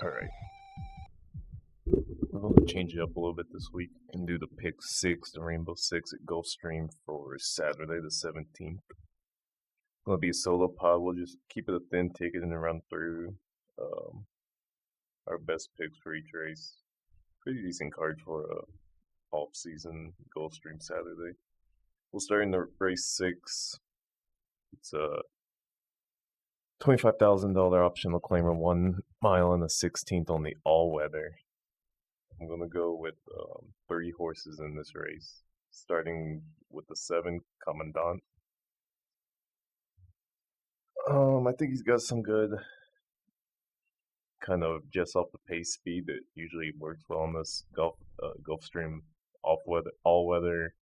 Alright, we're going to change it up a little bit this week and do the pick 6, the Rainbow 6 at Gulfstream for Saturday the 17th. Going to be a solo pod. We'll just keep it a thin ticket and run through our best picks for each race. Pretty decent card for a off-season Gulfstream Saturday. We'll start in the race 6. It's a $25,000 optional claimer, 1 mile and a 16th on the all-weather. I'm going to go with 3 horses in this race, starting with the 7 Commandant. I think he's got some good kind of just off the pace speed that usually works well on this Gulfstream all-weather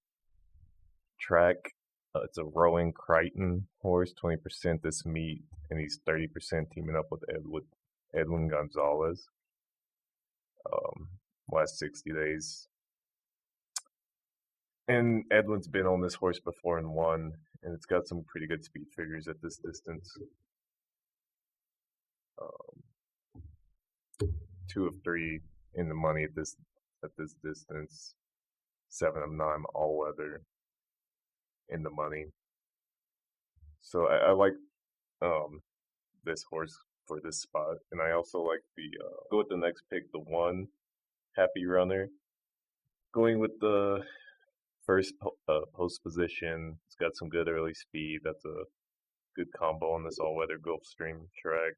track. It's a rowing Crichton horse, 20% this meet, and he's 30% teaming up with Edwin Gonzalez. Last 60 days. And Edwin's been on this horse before and won, and it's got some pretty good speed figures at this distance. 2 of 3 in the money at this distance. 7 of 9 all weather in the money. So I like this horse for this spot, and I also like the go with the next pick, the 1 Happy Runner. Going with the first post position. It's got some good early speed. That's a good combo on this all-weather Gulfstream track.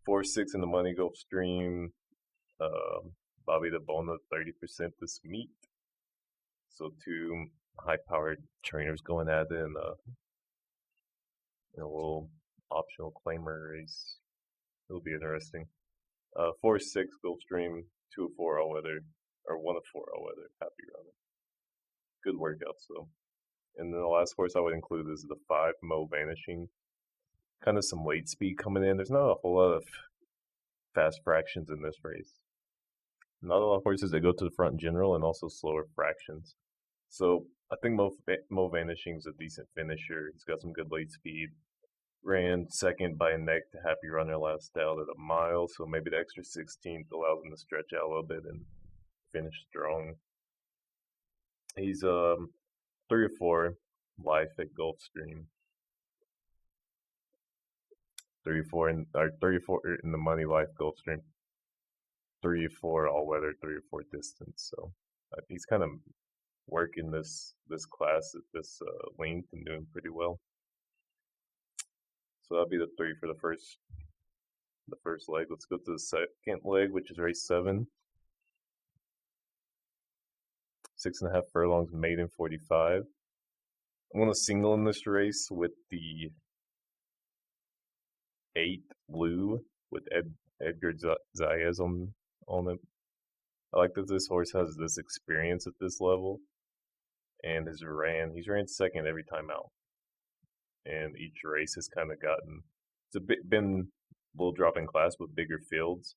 4-6 in the money Gulfstream. Bobby the Bona, 30% this meet. So 2 high-powered trainers going at it in a little optional claimer race. It'll be interesting. 4-6 Gulfstream, 2 of 4 all-weather, or 1 of 4 all-weather, Happy Runner. Good workouts, though. And then the last horse I would include is the 5 Mo Vanishing. Kind of some late speed coming in. There's not a whole lot of fast fractions in this race. Not a lot of horses that go to the front in general, and also slower fractions. So I think Mo Vanishing is a decent finisher. He's got some good late speed. Ran second by a neck to Happy Runner last out at a mile, so maybe the extra 16th allows him to stretch out a little bit and finish strong. He's 3 or 4 life at Gulfstream. 34 in the money life Gulfstream. 3 or 4 all weather, 3 or 4 distance. So he's kind of working this class at this length and doing pretty well. So that'll be the 3 for the first leg. Let's go to the second leg, which is race 7. 6.5 furlongs, maiden 45. I'm going to single in this race with the 8 Lou with Edgar Zayas on it. I like that this horse has this experience at this level, and he's ran second every time out. And each race has kind of been a little drop in class with bigger fields.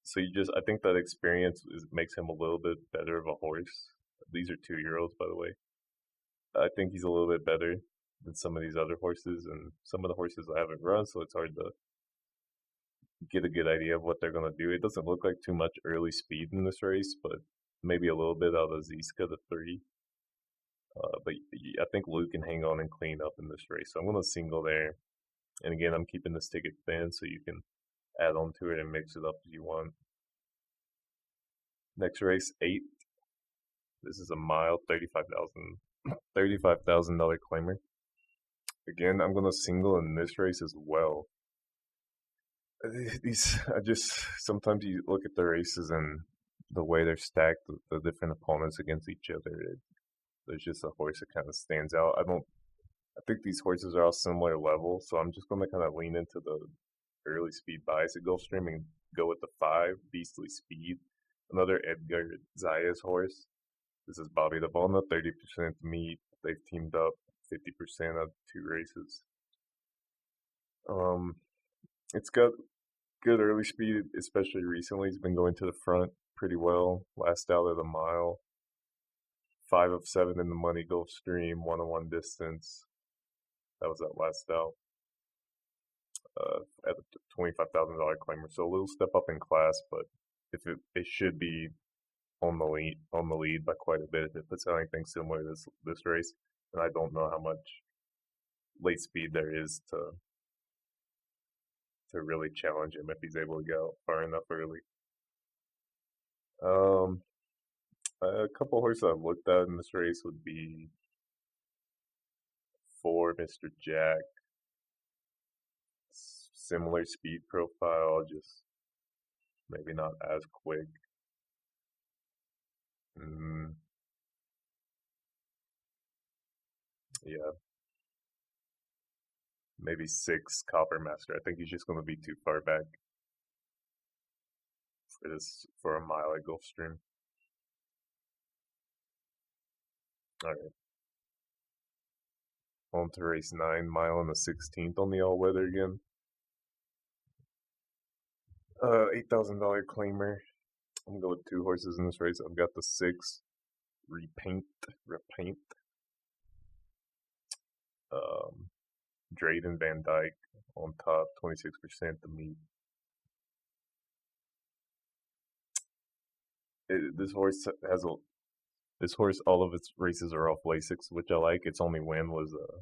So I think that experience makes him a little bit better of a horse. These are 2-year-olds, by the way. I think he's a little bit better than some of these other horses, and some of the horses I haven't run, so it's hard to get a good idea of what they're going to do. It doesn't look like too much early speed in this race, but maybe a little bit out of Ziska, the 3. But I think Luke can hang on and clean up in this race. So I'm going to single there. And again, I'm keeping this ticket thin so you can add on to it and mix it up as you want. Next race, 8. This is a mile, $35,000 claimer. Again, I'm going to single in this race as well. Sometimes you look at the races and the way they're stacked, the different opponents against each other. There's just a horse that kind of stands out. I think these horses are all similar level, so I'm just going to kind of lean into the early speed bias at Gulfstream and go with the 5 Beastly Speed. Another Edgar Zayas horse. This is Bobby the Bona, 30% meet. They've teamed up 50% of 2 races. It's got good early speed, especially recently. He's been going to the front pretty well. Last out at a mile. 5 of 7 in the money Gulfstream, 1-on-1 distance. That was that last out. at a $25,000 claimer. So a little step up in class, but if it should be on the lead by quite a bit if it puts out anything similar to this race. And I don't know how much late speed there is to really challenge him if he's able to go far enough early. A couple horses I've looked at in this race would be for Mr. Jack. Similar speed profile, just maybe not as quick. Yeah, maybe 6 Copper Master. I think he's just going to be too far back for a mile at Gulfstream. All right. On to race 9, mile and the 16th on the all weather again. $8,000 claimer. I'm gonna go with 2 horses in this race. I've got the 6 Repaint. Drayden Van Dyke on top, 26% to meet. This horse all of its races are off Lasix, which I like. Its only win was a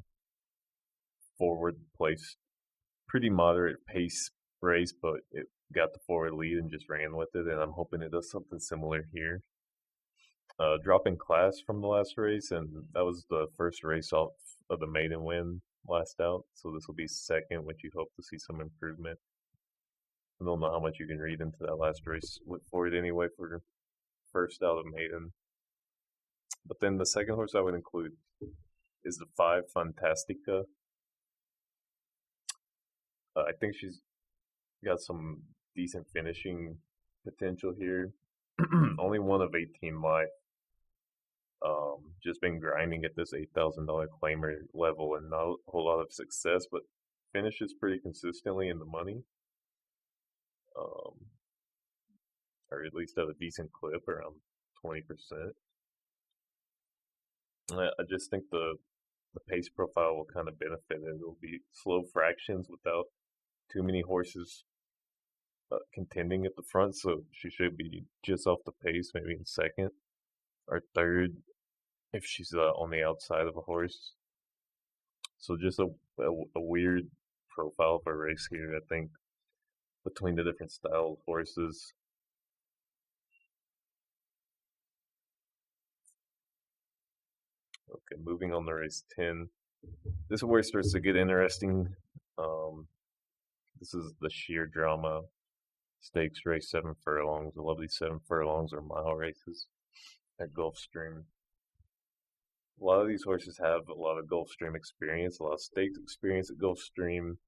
forward place, pretty moderate pace race, but it got the forward lead and just ran with it, and I'm hoping it does something similar here. Dropping class from the last race, and that was the first race off of the maiden win last out, so this will be second, which you hope to see some improvement. I don't know how much you can read into that last race for it anyway for first out of maiden. But then the second horse I would include is the 5 Fantastica. I think she's got some decent finishing potential here. Only one of 18 life. Just been grinding at this $8,000 claimer level and not a whole lot of success, but finishes pretty consistently in the money. Or at least at a decent clip, around 20%. I just think the pace profile will kind of benefit it. It'll be slow fractions without too many horses contending at the front, so she should be just off the pace, maybe in second or third if she's on the outside of a horse. So just a weird profile of a race here, I think, between the different style of horses. Okay, moving on to race 10. This is where it starts to get interesting. This is the sheer drama stakes race, 7 furlongs. I love these 7 furlongs or mile races at Gulfstream. A lot of these horses have a lot of Gulfstream experience, a lot of stakes experience at Gulfstream.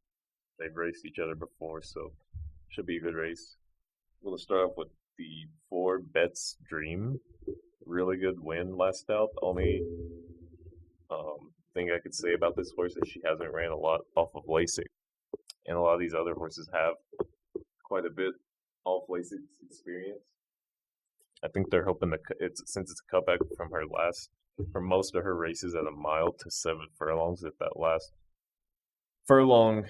They've raced each other before, so should be a good race. I'm going to start off with the 4 Bet's Dream. Really good win last out. The only thing I could say about this horse is she hasn't ran a lot off of Lasix, and a lot of these other horses have quite a bit off Lasix experience. I think they're hoping since it's a cutback from most of her races at a mile to 7 furlongs. If that last furlong,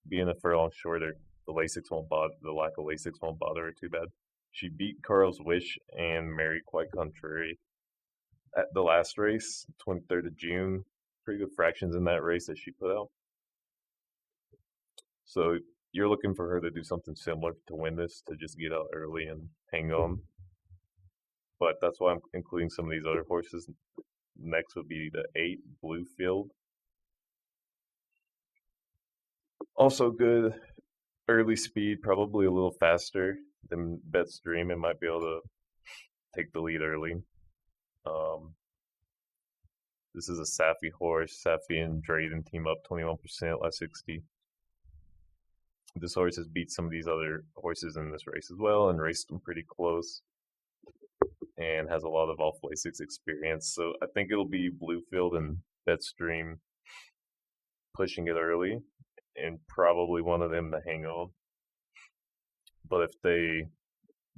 being a furlong shorter, the lack of Lasix won't bother her too bad. She beat Carl's Wish and Mary Quite Contrary at the last race, 23rd of June. Pretty good fractions in that race that she put out. So you're looking for her to do something similar to win this, to just get out early and hang on. But that's why I'm including some of these other horses. Next would be the 8 Bluefield. Also good early speed, probably a little faster than Bet's Dream. It might be able to take the lead early. This is a Safi horse. Safi and Drayden team up 21% last 60. This horse has beat some of these other horses in this race as well and raced them pretty close, and has a lot of off Lasix experience. So I think it'll be Bluefield and Bet's Dream pushing it early, and probably one of them to hang on. But if they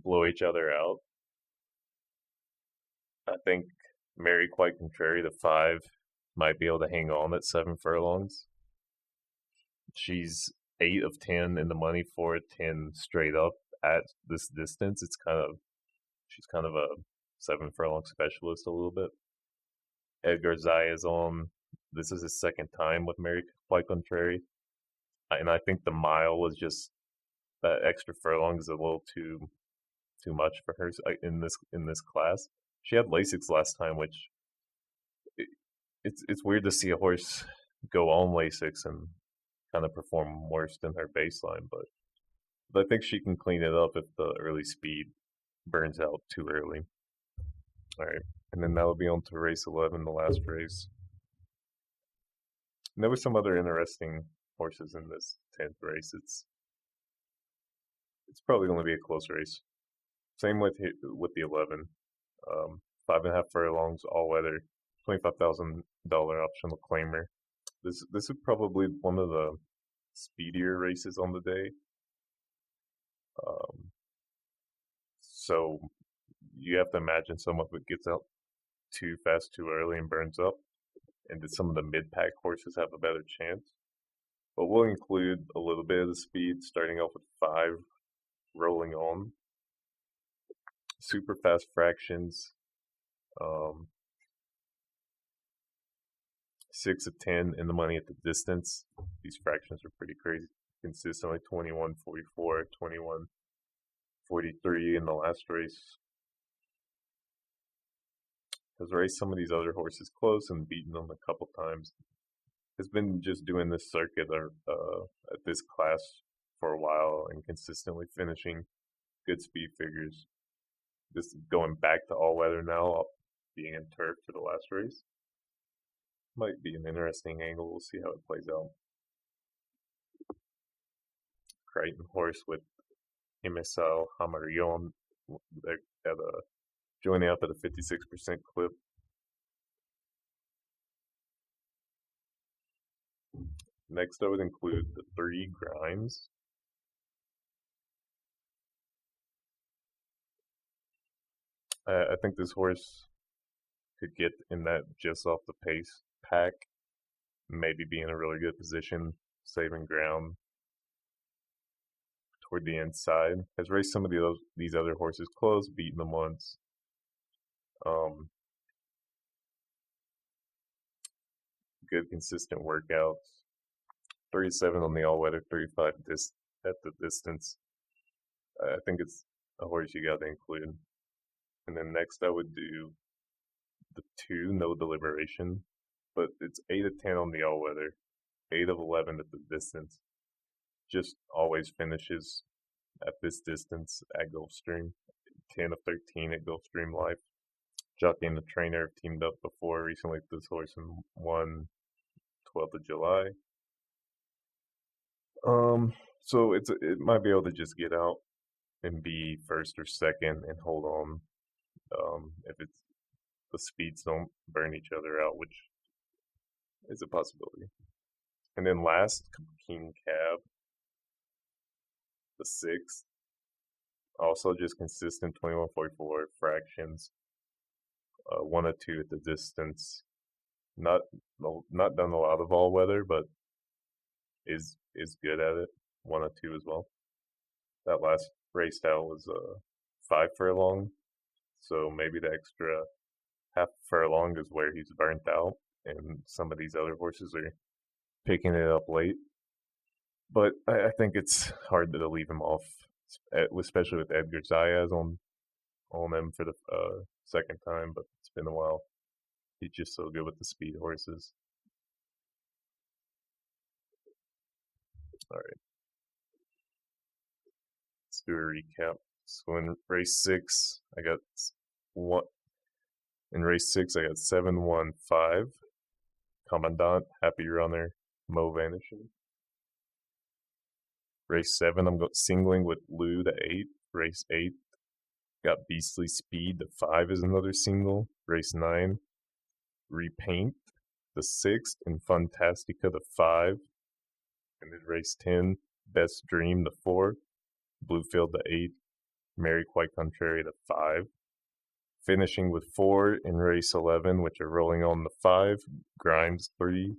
blow each other out, I think Mary Quite Contrary, the 5, might be able to hang on at 7 furlongs. She's 8 of 10 in the money, 4 of 10 straight up at this distance. She's kind of a 7 furlong specialist a little bit. Edgar Zayas on. This is his second time with Mary Quite Contrary, and I think the mile was just that extra furlong is a little too much for her in this class. She had Lasix last time, which it's weird to see a horse go on Lasix and kind of perform worse than her baseline, but I think she can clean it up if the early speed burns out too early. All right, and then that'll be on to race 11, the last race. And there were some other interesting horses in this 10th race. It's probably going to be a close race. Same with the 11. 5.5 furlongs, all weather, $25,000 optional claimer. This is probably one of the speedier races on the day. So you have to imagine some of it gets out too fast, too early, and burns up. And that some of the mid-pack horses have a better chance. But we'll include a little bit of the speed, starting off with 5, rolling on. Super fast fractions. 6 of 10 in the money at the distance. These fractions are pretty crazy. Consistently 21.44, 21.43 in the last race. Has raced some of these other horses close and beaten them a couple times. Has been just doing this circuit at this class for a while and consistently finishing good speed figures. Just going back to all weather now, being in turf for the last race. Might be an interesting angle. We'll see how it plays out. Crichton horse with Emesal Hamarion. They're joining up at a 56% clip. Next, I would include the 3 Grimes. I think this horse could get in that just off the pace pack, maybe be in a really good position, saving ground toward the inside. Has raced some of these other horses close, beaten them once. Good consistent workouts. 37 on the all-weather, 35 at the distance. I think it's a horse you got to include. And then next I would do the 2, no deliberation, but it's 8 of 10 on the all-weather, 8 of 11 at the distance. Just always finishes at this distance at Gulfstream. 10 of 13 at Gulfstream Life. Jockey and the trainer have teamed up before recently with this horse and won 12th of July. So it might be able to just get out and be first or second and hold on. If the speeds don't burn each other out, which is a possibility. And then last, King Cab, the 6th. Also just consistent 21.44 fractions. 1 of 2 at the distance. Not done a lot of all weather, but is good at it. 1 of 2 as well. That last race style was 5 furlong, so maybe the extra half furlong is where he's burnt out, and some of these other horses are picking it up late. But I think it's hard to leave him off, especially with Edgar Zayas on him for the second time. But it's been a while. He's just so good with the speed horses. All right, let's do a recap. So in race 6, I got one. In race 6, I got 7-1-5. Commandant, Happy Runner, Mo Vanishing. Race 7, I'm singling with Lou to 8. Race 8, got Beastly Speed to 5 is another single. Race 9, Repaint the 6th, and Fantastica to 5. And then race 10, Best Dream to 4. Bluefield to 8. Mary Quite Contrary to 5. Finishing with 4 in race 11, which are rolling on the 5. Grimes 3.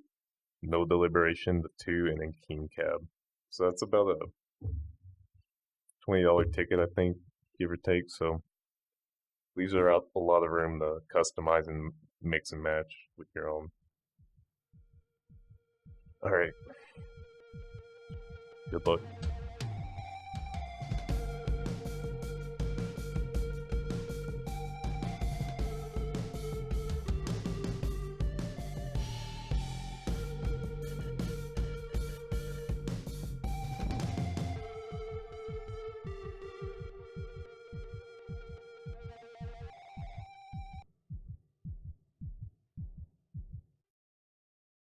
no deliberation, the 2, and then king cab. So that's about a $20 ticket, I think, give or take. So leaves are out a lot of room to customize and mix and match with your own. All right. Good luck.